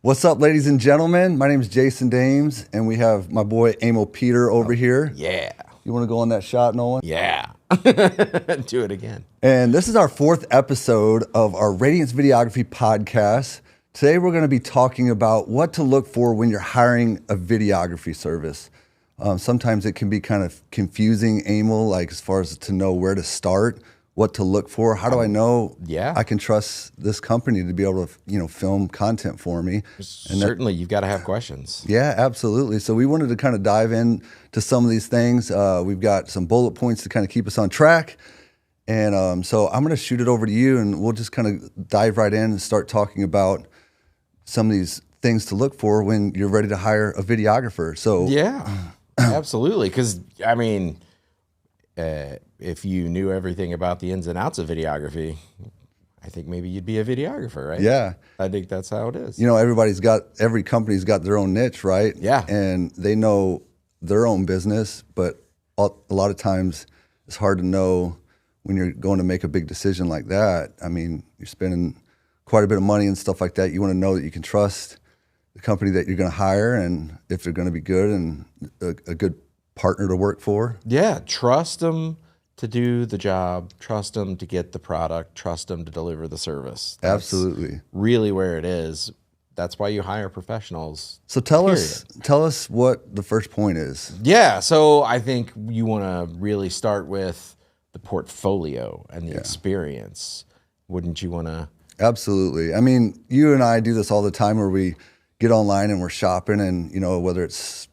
What's up, ladies and gentlemen? My name is Jason Dames, and we have my boy Amo Peter over here. Yeah. You want to go on that shot, Nolan? Yeah. Do it again. And this is our 4th episode of our Radiance Videography podcast. Today, we're going to be talking about what to look for when you're hiring a videography service. Sometimes it can be kind of confusing, Amo, like as far as to know where to start, what to look for. How do I know I can trust this company to be able to, film content for me? And certainly, you've got to have questions. Yeah, absolutely. So we wanted to kind of dive in to some of these things. We've got some bullet points to kind of keep us on track. And so I'm going to shoot it over to you, and we'll just kind of dive right in and start talking about some of these things to look for when you're ready to hire a videographer. So yeah, absolutely. Because, I mean, if you knew everything about the ins and outs of videography, I think maybe you'd be a videographer, right? Yeah. I think that's how it is. Every company's got their own niche, right? Yeah. And they know their own business, but a lot of times it's hard to know when you're going to make a big decision like that. I mean, you're spending quite a bit of money and stuff like that. You want to know that you can trust the company that you're going to hire and if they're going to be good and a good partner to work for. Yeah, trust them to do the job, trust them to get the product, trust them to deliver the service. That's absolutely really where it is. That's why you hire professionals. So tell us what the first point is. Yeah, so I think you want to really start with the portfolio and the experience. Wouldn't you want to? Absolutely. I mean, you and I do this all the time where we get online and we're shopping and, whether it's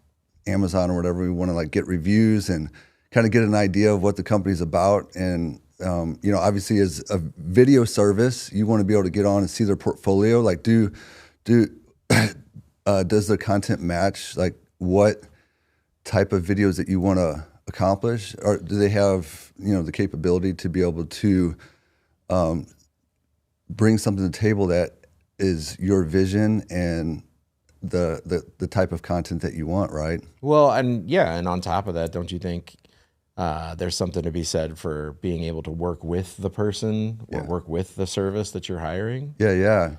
Amazon or whatever, we want to get reviews and kind of get an idea of what the company's about. And, obviously as a video service, you want to be able to get on and see their portfolio. Like does their content match what type of videos that you want to accomplish? Or do they have, the capability to be able to bring something to the table that is your vision and the type of content that you want, right? Well, and on top of that, don't you think there's something to be said for being able to work with the person or work with the service that you're hiring? Yeah.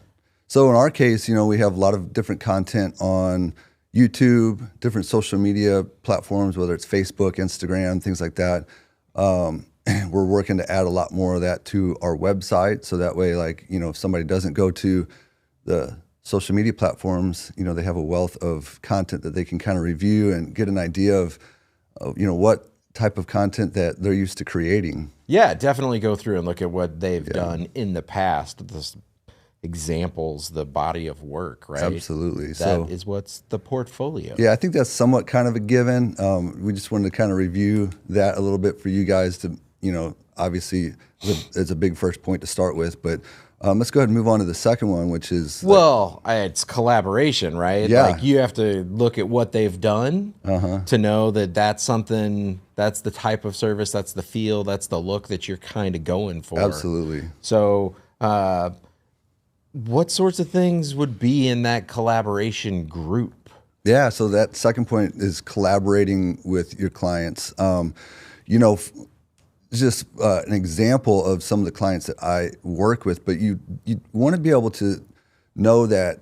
So in our case, we have a lot of different content on YouTube, different social media platforms, whether it's Facebook, Instagram, things like that. We're working to add a lot more of that to our website. So that way, if somebody doesn't go to the social media platforms, they have a wealth of content that they can kind of review and get an idea of what type of content that they're used to creating. Yeah, definitely go through and look at what they've done in the past, the examples, the body of work, right? Absolutely. That is what's the portfolio. Yeah, I think that's somewhat kind of a given. We just wanted to kind of review that a little bit for you guys to, obviously it's a big first point to start with, but let's go ahead and move on to the second one, which is... it's collaboration, right? Yeah. You have to look at what they've done to know that that's something, that's the type of service, that's the feel, that's the look that you're kind of going for. Absolutely. So what sorts of things would be in that collaboration group? Yeah, so that second point is collaborating with your clients. Just an example of some of the clients that I work with, but you want to be able to know that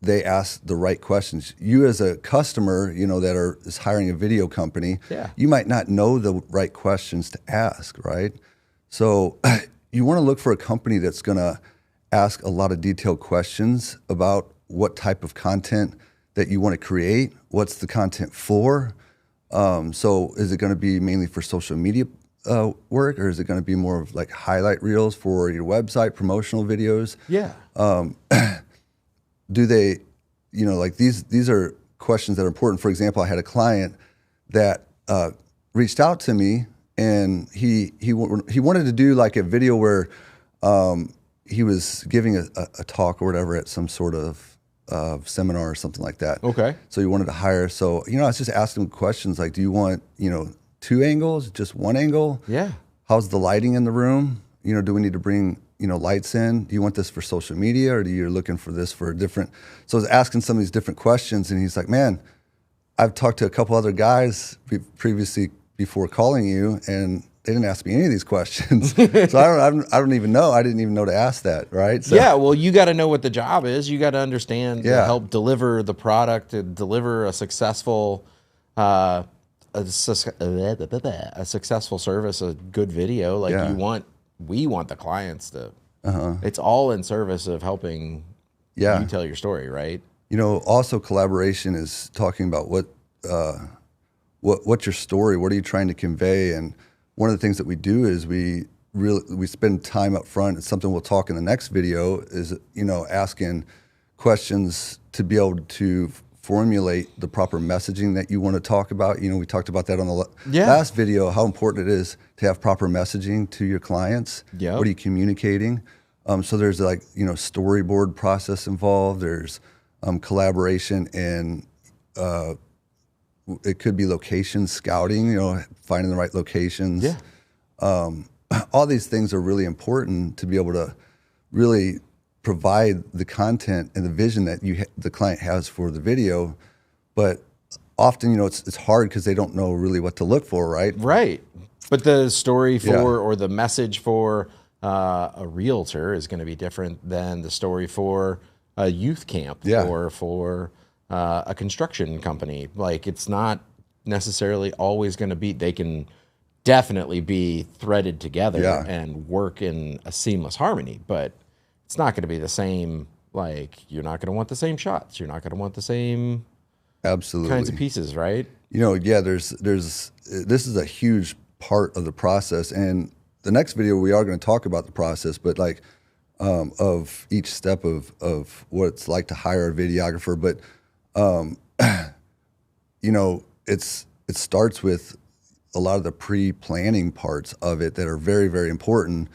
they ask the right questions. You as a customer, that is hiring a video company, you might not know the right questions to ask, right? So you want to look for a company that's going to ask a lot of detailed questions about what type of content that you want to create, what's the content for. So is it going to be mainly for social media work, or is it going to be more of highlight reels for your website, promotional videos? Yeah. Do they, these are questions that are important. For example, I had a client that reached out to me, and he wanted to do a video where he was giving a talk or whatever at some sort of seminar or something like that. Okay. So he wanted to hire. So, I was just asking him questions like, do you want, 2 angles, just 1 angle? Yeah. How's the lighting in the room? Do we need to bring, lights in? Do you want this for social media, or do you looking for this for a different? So I was asking some of these different questions, and he's like, man, I've talked to a couple other guys previously before calling you, and they didn't ask me any of these questions. So I don't even know. I didn't even know to ask that, right? So, yeah, well, you got to know what the job is. You got to understand to Yeah. help deliver the product, to deliver a successful, a successful service, a good video. Like Yeah. we want the clients to. It's all in service of helping Yeah. you tell your story, right? You know, also collaboration is talking about what's your story? What are you trying to convey? And one of the things that we do is we spend time up front. It's something we'll talk in the next video is, you know, asking questions to be able to formulate the proper messaging that you want to talk about. You know, we talked about that on the last video, how important it is to have proper messaging to your clients. Yep. What are you communicating? So there's like, you know, storyboard process involved. There's collaboration and it could be location scouting, you know, finding the right locations. Yeah. All these things are really important to be able to really provide the content and the vision that the client has for the video. But often, you know, it's hard because they don't know really what to look for, right? Right. But the story for Yeah. or the message for a realtor is going to be different than the story for a youth camp Yeah. or for a construction company. Like it's not necessarily always going to be, they can definitely be threaded together Yeah. and work in a seamless harmony, but it's not going to be the same. Like you're not going to want the same shots. You're not going to want the same Absolutely. kinds of pieces, right? You know, yeah, this is a huge part of the process. And the next video, we are going to talk about the process, but like of each step of what it's like to hire a videographer. But, you know, it starts with a lot of the pre-planning parts of it that are very, very important,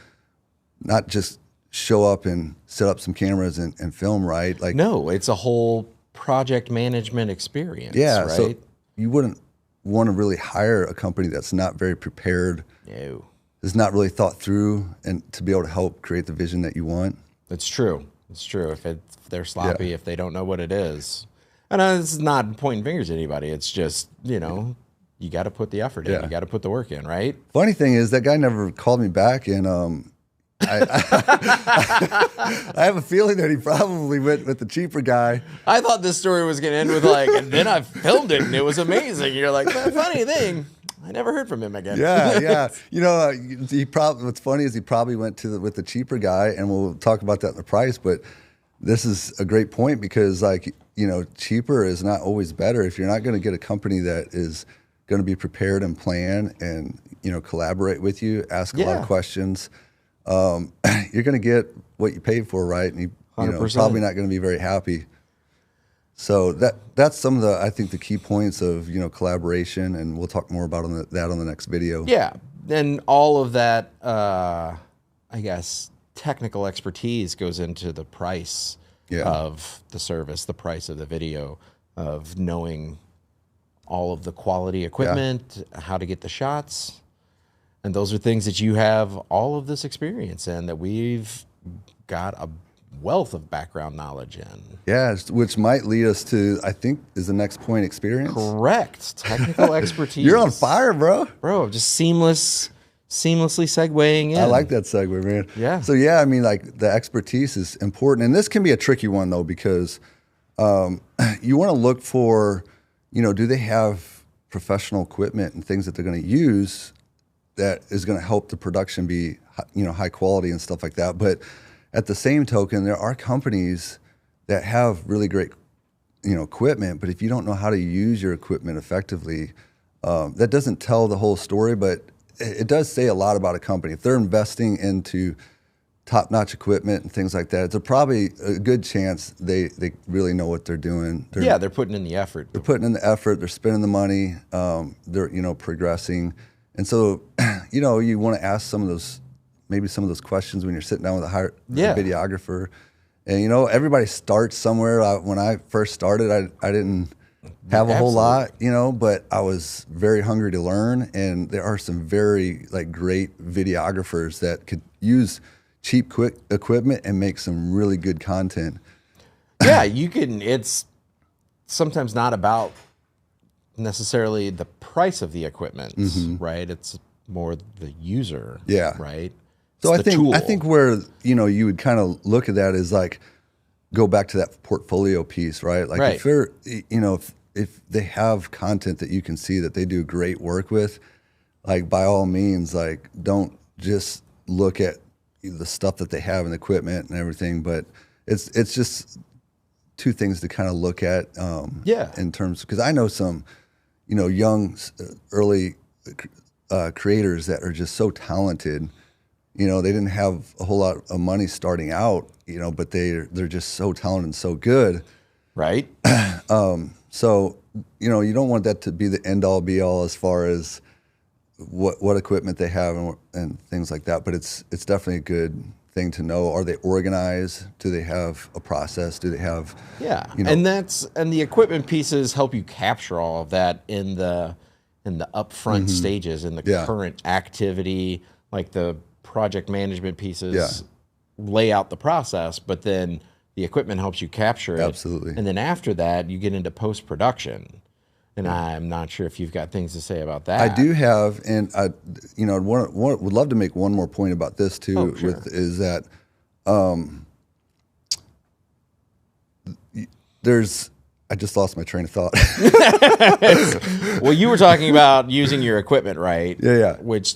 not just show up and set up some cameras and film, right? Like, No, it's a whole project management experience. yeah, right? so you wouldn't want to really hire a company that's not very prepared, No, is not really thought through, and to be able to help create the vision that you want. it's true. It's true. If they're sloppy, if they don't know what it is, and this is not pointing fingers at anybody. It's just, you know, you got to put the effort in. Yeah. You got to put the work in, right? Funny thing is, that guy never called me back, and I have a feeling that he probably went with the cheaper guy. I thought this story was going to end with like, and then I filmed it and it was amazing. You're like, the funny thing, I never heard from him again. Yeah, yeah. You know, what's funny is he probably went with the cheaper guy, and we'll talk about that in the price. But this is a great point because, like, you know, cheaper is not always better. If you're not going to get a company that is going to be prepared and plan and, you know, collaborate with you, ask a lot Yeah. of questions, you're going to get what you paid for, right? And you know, 100%. probably not going to be very happy. So that's some of I think the key points of, you know, collaboration, and we'll talk more about that on the next video. Yeah. And all of that, I guess, technical expertise goes into the price Yeah. of the service, the price of the video, of knowing all of the quality equipment, how to get the shots. And those are things that you have all of this experience in, that we've got a wealth of background knowledge in. Yeah, which might lead us to, I think, is the next point, experience. Correct. Technical expertise. You're on fire, bro. Bro, just seamlessly segueing in. I like that segue, man. Yeah. So yeah, I mean, like, the expertise is important, and this can be a tricky one though, because you want to look for, you know, do they have professional equipment and things that they're going to use that is going to help the production be, you know, high quality and stuff like that. But at the same token, there are companies that have really great, you know, equipment, but if you don't know how to use your equipment effectively, that doesn't tell the whole story, but it does say a lot about a company. If they're investing into top-notch equipment and things like that, it's probably a good chance they really know what they're doing. They're putting in the effort. They're putting in the effort, they're spending the money, they're, you know, progressing. And so, you know, you want to ask some of those questions when you're sitting down with a videographer. And, you know, everybody starts somewhere. When I first started, I didn't have a whole lot, you know, but I was very hungry to learn. And there are some very, like, great videographers that could use cheap, quick equipment and make some really good content. Yeah, you can. It's sometimes not about necessarily the price of the equipment, right? It's more the user. Yeah. Right. So It's the I tool. think where, you know, you would kind of look at that is like, go back to that portfolio piece, right? Like Right. if they're, you know, if they have content that you can see that they do great work with, like by all means, like don't just look at the stuff that they have and the equipment and everything, but it's just two things to kind of look at Yeah. in terms, because I know some, you know, young early creators that are just so talented. You know, they didn't have a whole lot of money starting out, you know, but they're just so talented and so good. Right. So, you know, you don't want that to be the end all be all as far as what equipment they have and things like that. But it's definitely a good thing to know. Are they organized? Do they have a process? Do they have, Yeah. you know, And the equipment pieces help you capture all of that in the upfront stages, in the Yeah. current activity, like the project management pieces Yeah. lay out the process, but then the equipment helps you capture it. Absolutely. And then after that, you get into post-production. And I'm not sure if you've got things to say about that. I do have, and I, you know, would love to make one more point about this too. Oh, sure. Is that there's, I just lost my train of thought. Well, you were talking about using your equipment, right? Yeah. Which,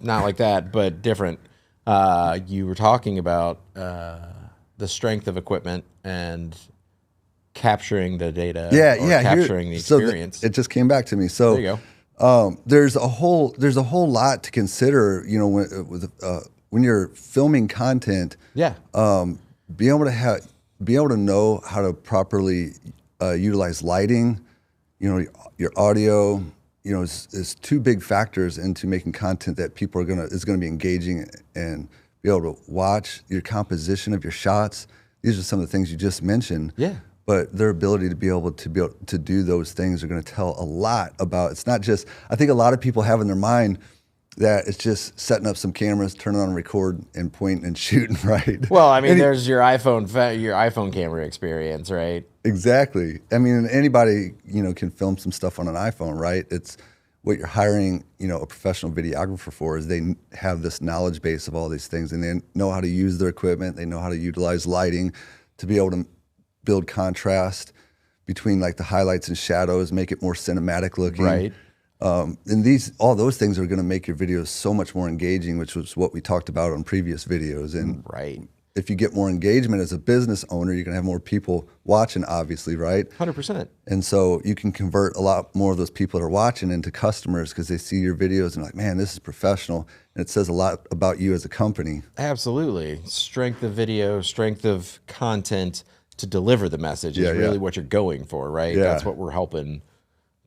not like that, but different. You were talking about the strength of equipment and capturing the data. Yeah, or yeah. capturing the experience. It just came back to me. So There you go. there's a whole lot to consider. You know, when you're filming content, Yeah. be able to know how to properly utilize lighting. You know, your audio. You know, is two big factors into making content that people is gonna be engaging and be able to watch. Your composition of your shots. These are some of the things you just mentioned. Yeah. But their ability to be able to do those things are going to tell a lot about. It's not just. I think a lot of people have in their mind that it's just setting up some cameras, turning on record, and point and shooting. Right. Well, I mean, there's your iPhone camera experience, right? Exactly. I mean, anybody, you know, can film some stuff on an iPhone, right? It's what you're hiring, you know, a professional videographer for is they have this knowledge base of all these things, and they know how to use their equipment. They know how to utilize lighting to be able to build contrast between like the highlights and shadows, make it more cinematic looking. Right. And all those things are going to make your videos so much more engaging, which was what we talked about on previous videos. And Right. if you get more engagement as a business owner, you're going to have more people watching, obviously, right? 100%. And so you can convert a lot more of those people that are watching into customers because they see your videos and like, man, this is professional. And it says a lot about you as a company. Absolutely. Strength of video, strength of content to deliver the message is Yeah, really yeah. what you're going for, right? Yeah. That's what we're helping.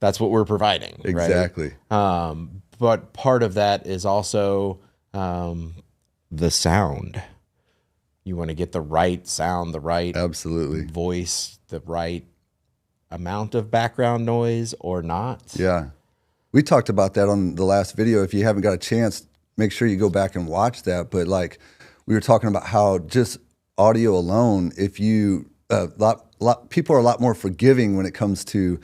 That's what we're providing. right? Exactly. But part of that is also the sound. You want to get the right sound, the right Absolutely. voice, the right amount of background noise or not. Yeah. We talked about that on the last video. If you haven't got a chance, make sure you go back and watch that. But like we were talking about how just audio alone, if you, people are a lot more forgiving when it comes to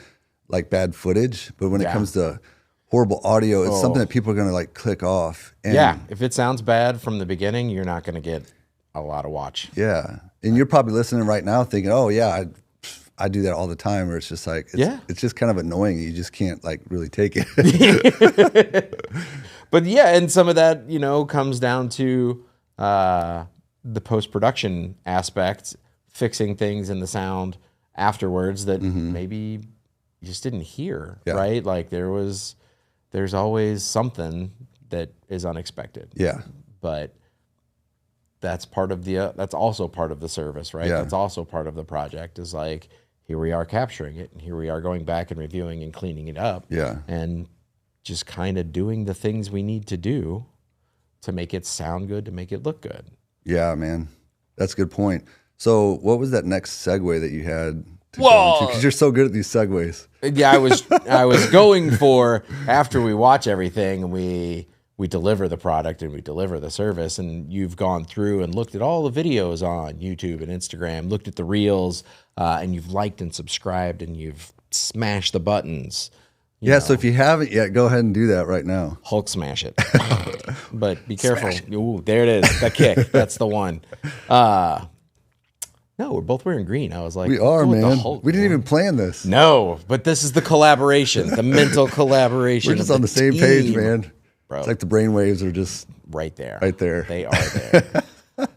like bad footage. But when it Yeah. comes to horrible audio, it's something Oh. that people are going to like click off. And Yeah. If it sounds bad from the beginning, you're not going to get a lot of watch. Yeah. And you're probably listening right now thinking, oh, yeah, I do that all the time. Or it's just like, it's just kind of annoying. You just can't like really take it. But yeah, and some of that, comes down to the post-production aspect, fixing things in the sound afterwards that maybe you just didn't hear, Yeah. right? Like there's always something that is unexpected. Yeah. But that's part of that's also part of the service, right? Yeah. That's also part of the project is like, here we are capturing it, and here we are going back and reviewing and cleaning it up. Yeah. And just kind of doing the things we need to do to make it sound good, to make it look good. Yeah, man. That's a good point. So what was that next segue that you had to Whoa. go into? Because you're so good at these segues. Yeah, I was going for after we watch everything and we deliver the product and we deliver the service, and you've gone through and looked at all the videos on YouTube and Instagram, looked at the reels, and you've liked and subscribed and you've smashed the buttons. you Yeah. know, So if you haven't yet, go ahead and do that right now. Hulk smash it. But be careful. Ooh, there it is. The kick. That's the one. No, we're both wearing green. I was like, We are, go with the man. Hulk, We didn't man. even plan this. No, but this is the collaboration, the mental collaboration. We're just of on the same page, team. man. Bro. It's like the brain waves are just Right there. right there. They are there.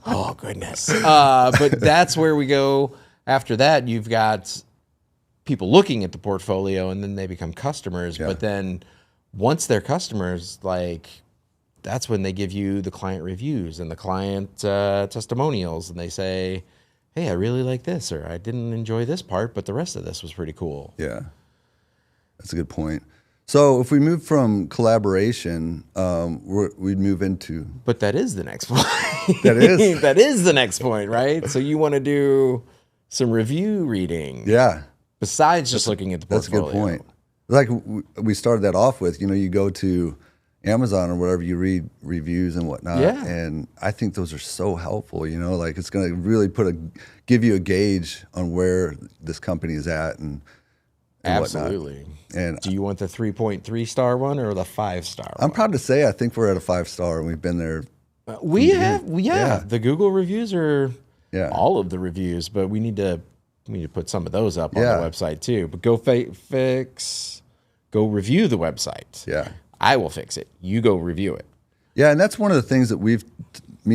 Oh, goodness. But that's where we go. After that, you've got people looking at the portfolio, and then they become customers. Yeah. But then once they're customers, like, that's when they give you the client reviews and the client testimonials, and they say, hey, I really like this, or I didn't enjoy this part, but the rest of this was pretty cool. Yeah, that's a good point. So if we move from collaboration, we'd move into But that is the next point. That is. That is the next point, right? So you want to do some review reading. yeah. Besides just looking at the That's a portfolio. good point. Like we started that off with, you go to Amazon or whatever, you read reviews and whatnot. Yeah. And I think those are so helpful, like it's going to really give you a gauge on where this company is at and whatnot. Absolutely. And Do you want the 3.3 star one or the 5-star I'm one? proud to say, I think we're at a 5-star and we've been there. We have, Yeah. the Google reviews are Yeah. all of the reviews, but we need to put some of those up on Yeah. the website too. But go review the website. Yeah. I will fix it. You go review it. Yeah, and that's one of the things that me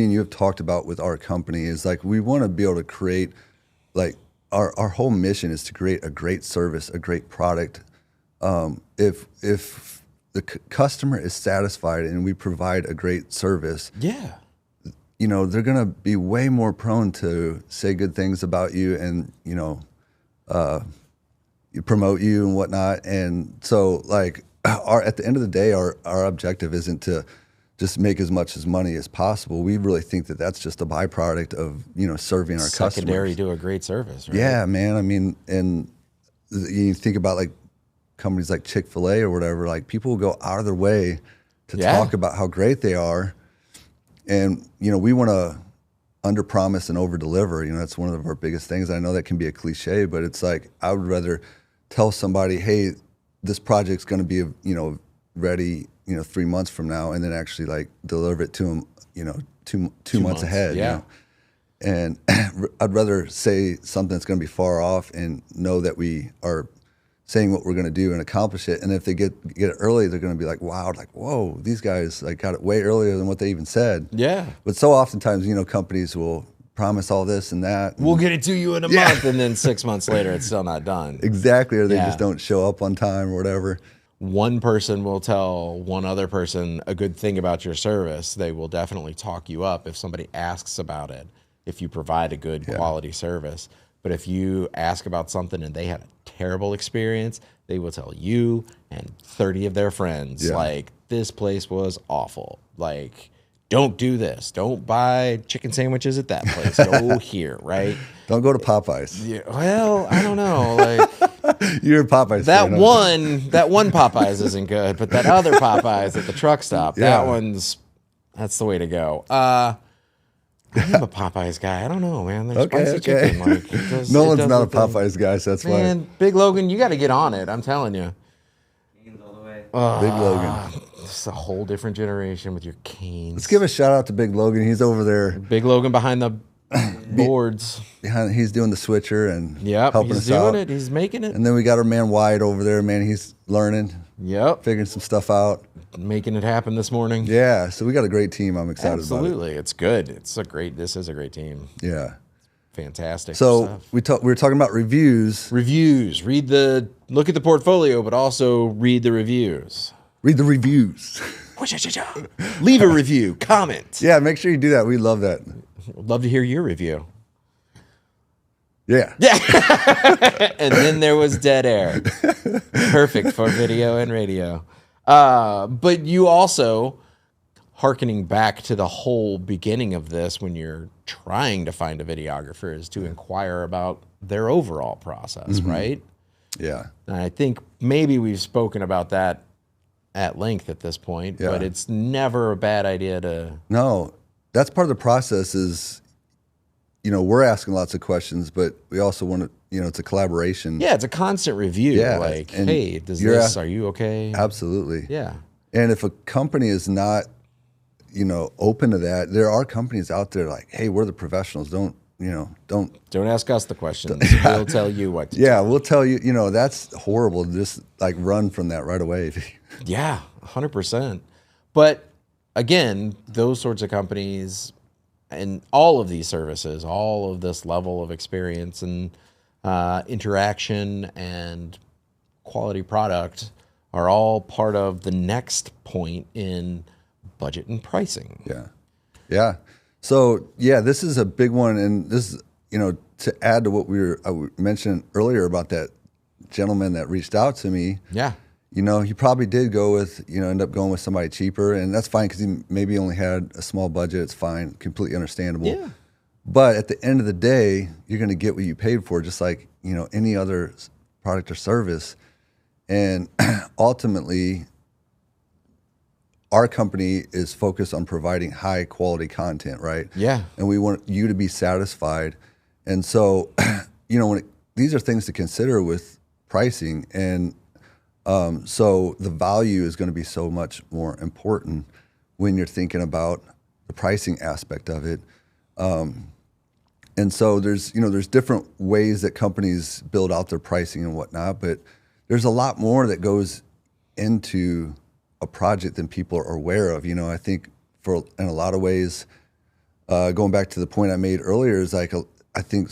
and you have talked about with our company is like we want to be able to create, like our whole mission is to create a great service, a great product. If the customer is satisfied and we provide a great service, Yeah. they're going to be way more prone to say good things about you and promote you and whatnot. And so like at the end of the day, our objective isn't to just make as much money as possible. We really think that that's just a byproduct of, serving our Secondary customers. to a great service, right? Yeah, man. I mean, and you think about like companies like Chick-fil-A or whatever, like people will go out of their way to Yeah. talk about how great they are. And, we want to under promise and over deliver. That's one of our biggest things. I know that can be a cliche, but it's like, I would rather tell somebody, hey, this project's going to be, ready, 3 months from now, and then actually like deliver it to them, 2 months ahead. Yeah. And I'd rather say something that's going to be far off and know that we are saying what we're going to do and accomplish it. And if they get it early, they're going to be like, wow, like, whoa, these guys like got it way earlier than what they even said. Yeah. But so oftentimes, companies will promise all this and that. We'll get it to you in a Yeah. month, and then 6 months later, it's still not done. Exactly. Or they Yeah. just don't show up on time or whatever. One person will tell one other person a good thing about your service. They will definitely talk you up if somebody asks about it, if you provide a good quality service. But if you ask about something and they had a terrible experience, they will tell you and 30 of their friends, Yeah. like, this place was awful. Like, don't do this. Don't buy chicken sandwiches at that place. Go here, right? Don't go to Popeyes. Yeah, well, I don't know. Like, You're a Popeyes that fan, huh? one Popeyes isn't good, but that other Popeyes at the truck stop, Yeah. that's the way to go. I'm a Popeyes guy. I don't know, man. There's Okay, spicy okay. chicken. Like, it does, No it one's does not a the thing. Popeyes guy, so that's Man, Big Logan, you got to get on it. I'm telling you. Canes all the way. why. Big Logan. It's a whole different generation with your canes. Let's give a shout out to Big Logan. He's over there. Big Logan behind the boards. He's doing the switcher and Yep, helping he's us doing out. it. He's making it. And then we got our man Wyatt over there. Man, he's learning, Yep, figuring some stuff out. making it happen this morning. Yeah, so we got a great team. I'm excited Absolutely, it's good. This is a great team. about it. Yeah. Fantastic. So stuff. we were talking about reviews. Reviews. Look at the portfolio, but also read the reviews. Read the reviews. Leave a review, comment. Yeah, make sure you do that. We love that. Would love to hear your review. Yeah. And then there was dead air. Perfect for video and radio. But you also, hearkening back to the whole beginning of this, when you're trying to find a videographer, is to inquire about their overall process, right? Yeah. And I think maybe we've spoken about that at length at this point, Yeah. but it's never a bad idea to... No, that's part of the process is, we're asking lots of questions, but we also want it's a collaboration. Yeah, it's a constant review. Yeah, Like, and hey, does you're this? Are you okay? Absolutely. Yeah. And if a company is not, open to that, there are companies out there like, hey, we're the professionals. Don't Don't ask us the questions. We'll tell you what to do. yeah, we'll tell you, that's horrible. Just like run from that right away. Yeah, 100%. But again, those sorts of companies and all of these services, all of this level of experience and interaction and quality product are all part of the next point in budget and pricing. Yeah. Yeah. So, yeah, this is a big one. And this is, to add to what I mentioned earlier about that gentleman that reached out to me. Yeah. He probably did go with, end up going with somebody cheaper. And that's fine because he maybe only had a small budget. It's fine. Completely understandable. Yeah. But at the end of the day, you're going to get what you paid for, just like, any other product or service. And ultimately, our company is focused on providing high quality content, right? Yeah. And we want you to be satisfied. And so, these are things to consider with pricing. And so the value is going to be so much more important when you're thinking about the pricing aspect of it. And so there's different ways that companies build out their pricing and whatnot, but there's a lot more that goes into a project than people are aware of. I think in a lot of ways, going back to the point I made earlier, is like, I think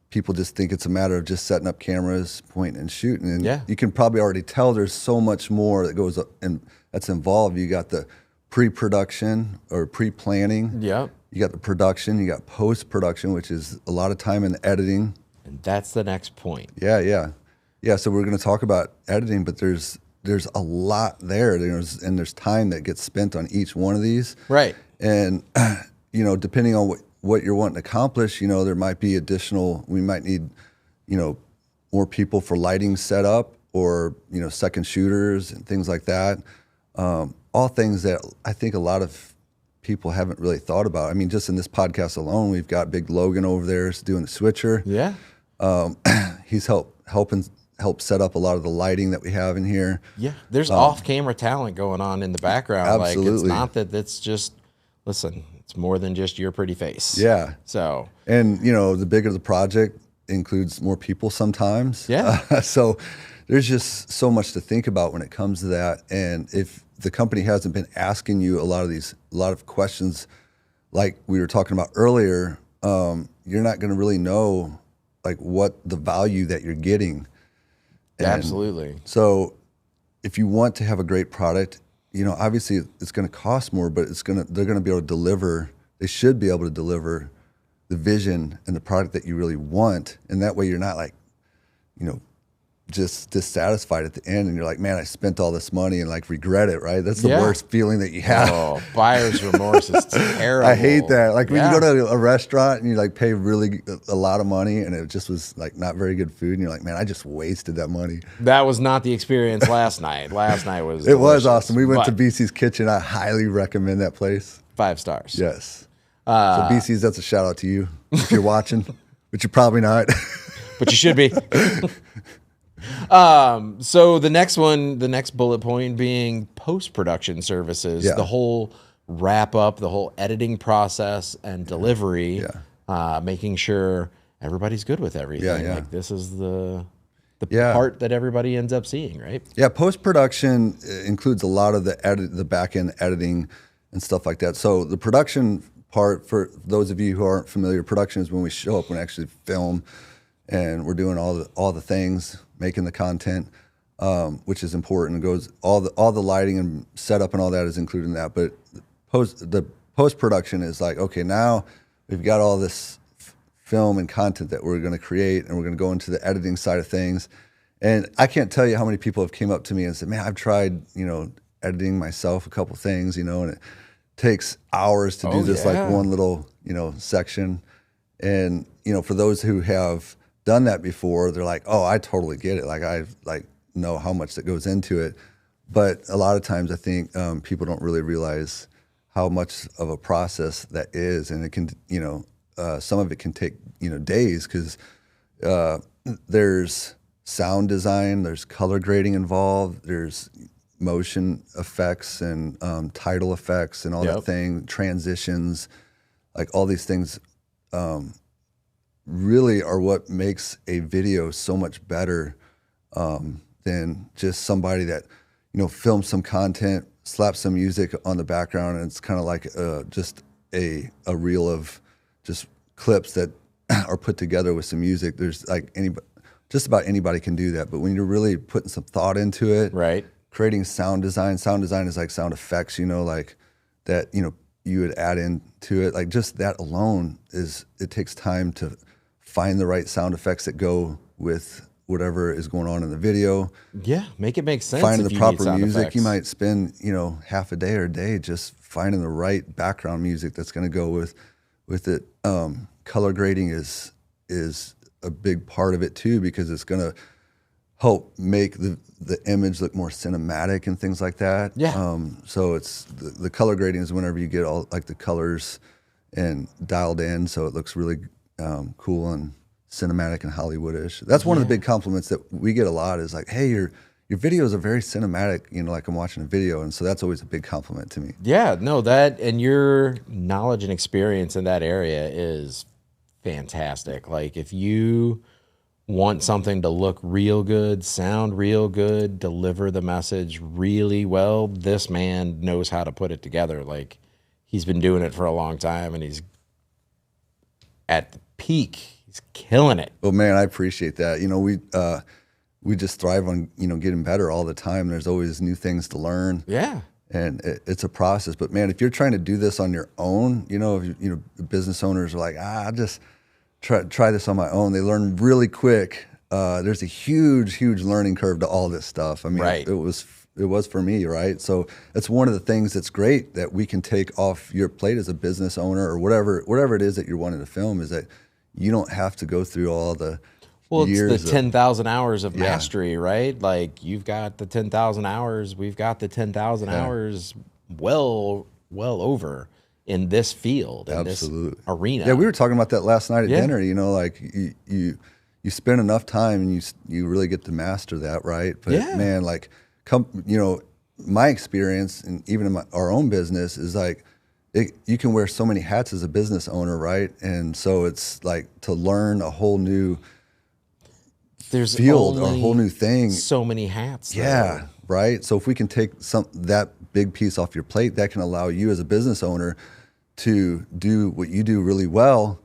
people just think it's a matter of just setting up cameras, pointing and shooting. And Yeah. you can probably already tell there's so much more that goes up and that's involved. You got the pre-production or pre-planning. Yep. You got the production, you got post-production, which is a lot of time in editing. And that's the next point. Yeah. So we're going to talk about editing, but there's a lot there. There's time that gets spent on each one of these. Right. And depending on what you're wanting to accomplish, there might be we might need, more people for lighting setup or, second shooters and things like that. All things that I think a lot of people haven't really thought about. I mean, just in this podcast alone, we've got Big Logan over there doing the switcher. Yeah. He's help set up a lot of the lighting that we have in here. Yeah. There's off-camera talent going on in the background. Absolutely. Like, it's not that it's just, listen, it's more than just your pretty face. Yeah. So. And, the bigger the project includes more people sometimes. Yeah. So there's just so much to think about when it comes to that. And if the company hasn't been asking you a lot of questions like we were talking about earlier, you're not going to really know like what the value that you're getting. And Absolutely. so if you want to have a great product, obviously it's going to cost more, but they're going to be able to deliver. They should be able to deliver the vision and the product that you really want. And that way you're not like, just dissatisfied at the end and you're like, man, I spent all this money and like regret it, right? That's the worst feeling that you have. Oh, buyer's remorse is terrible. I hate that. Like when you go to a restaurant and you like pay really a lot of money and it just was like not very good food and you're like, man, I just wasted that money. That was not the experience last night. Last night was It was delicious, awesome. We went to but BC's Kitchen. I highly recommend that place. 5 stars. Yes. So BC's, that's a shout out to you if you're watching, but you're probably not. But you should be. So the next bullet point being post-production services, Yeah. the whole wrap up, the whole editing process and delivery, making sure everybody's good with everything. Yeah. Like this is the Yeah. part that everybody ends up seeing, right? Yeah, post-production includes a lot of the back-end editing and stuff like that. So the production part, for those of you who aren't familiar, production is when we show up and actually film and we're doing all the things, making the content, which is important. It goes all the lighting and setup and all that is included in that. But the post-production is like, okay, now we've got all this film and content that we're going to create, and we're going to go into the editing side of things. And I can't tell you how many people have came up to me and said, man, I've tried, editing myself a couple things, and it takes hours to do this like one little, section. And, for those who have done that before, they're like, oh, I totally get it. Like I know how much that goes into it. But a lot of times I think people don't really realize how much of a process that is. And it can, some of it can take, days because, There's sound design, there's color grading involved, there's motion effects and title effects and all that thing, transitions, like all these things really are what makes a video so much better than just somebody that, you know, films some content, slaps some music on the background, and it's kind of like just a reel of just clips that are put together with some music. There's like just about anybody can do that, but when you're really putting some thought into it, right? Creating sound design is like sound effects, you know, like that, you know, you would add into it. Like just that alone it takes time to find the right sound effects that go with whatever is going on in the video. Yeah, make it make sense. Finding if the you proper need sound music. effects. You might spend, you know, half a day or a day just finding the right background music that's going to go with it. Color grading is a big part of it too, because it's going to help make the image look more cinematic and things like that. Yeah. So it's the color grading is whenever you get all like the colors and dialed in, so it looks really cool and cinematic and Hollywoodish. That's one of the big compliments that we get a lot is like, hey, your videos are very cinematic, you know, like I'm watching a video. And so that's always a big compliment to me. Yeah, no, that and your knowledge and experience in that area is fantastic. Like if you want something to look real good, sound real good, deliver the message really well, this man knows how to put it together. Like he's been doing it for a long time and he's at the peak. He's killing it. Well, man, I appreciate that. You know, we just thrive on, you know, getting better all the time. There's always new things to learn. Yeah. And it's a process. But man, if you're trying to do this on your own, you know, if you know, business owners are like, I'll just try this on my own. They learn really quick. There's a huge learning curve to all this stuff. I mean, right. it was for me, right? So that's one of the things that's great that we can take off your plate as a business owner or whatever it is that you're wanting to film, is that you don't have to go through all the years. It's the 10,000 hours of mastery, right? Like you've got the 10,000 hours, we've got the 10,000 hours well over in this field, in this arena. Yeah, we were talking about that last night at dinner. You know, like you spend enough time and you really get to master that, right? But man, like you know, my experience and even in our own business is like you can wear so many hats as a business owner, right? And so it's like to learn a whole new field or a whole new thing. So many hats. Yeah, right. So if we can take that big piece off your plate, that can allow you as a business owner to do what you do really well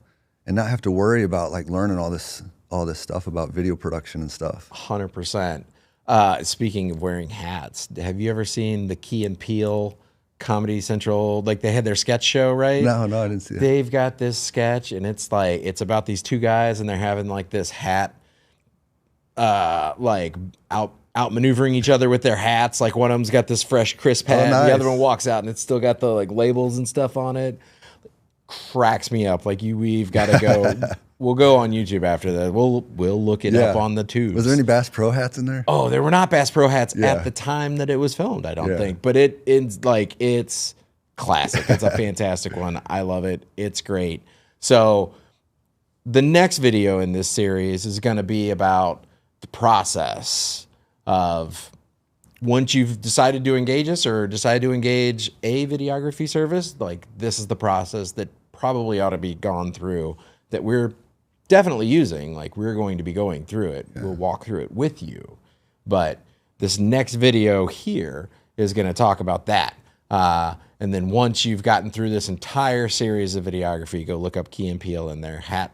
and not have to worry about like learning all this stuff about video production and stuff. 100%. Speaking of wearing hats, have you ever seen the Key and Peele Comedy Central? Like they had their sketch show, right? No, I didn't see that. They've got this sketch and it's like, it's about these two guys and they're having like this hat, like out maneuvering each other with their hats. Like one of them's got this fresh crisp hat. Oh, nice. The other one walks out and it's still got the like labels and stuff on it. Cracks me up. Like we've got to go. We'll go on YouTube after that. We'll look it up on the tubes. Was there any Bass Pro hats in there? Oh, there were not Bass Pro hats at the time that it was filmed, I don't think. But it's classic. It's a fantastic one. I love it. It's great. So the next video in this series is going to be about the process of once you've decided to engage us or decided to engage a videography service, like this is the process that probably ought to be gone through, that we're definitely using. Like we're going to be going through it. We'll walk through it with you. But this next video here is going to talk about that. And then once you've gotten through this entire series of videography, go look up Key and Peele and their hat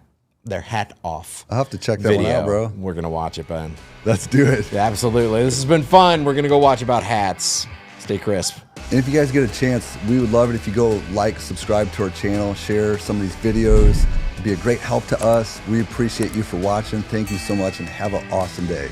off. I'll have to check that one out, bro. We're going to watch it, Ben. Let's do it. Absolutely. This has been fun. We're going to go watch about hats. Stay crisp. And if you guys get a chance, we would love it if you go like, subscribe to our channel, share some of these videos. It'd be a great help to us. We appreciate you for watching. Thank you so much and have an awesome day.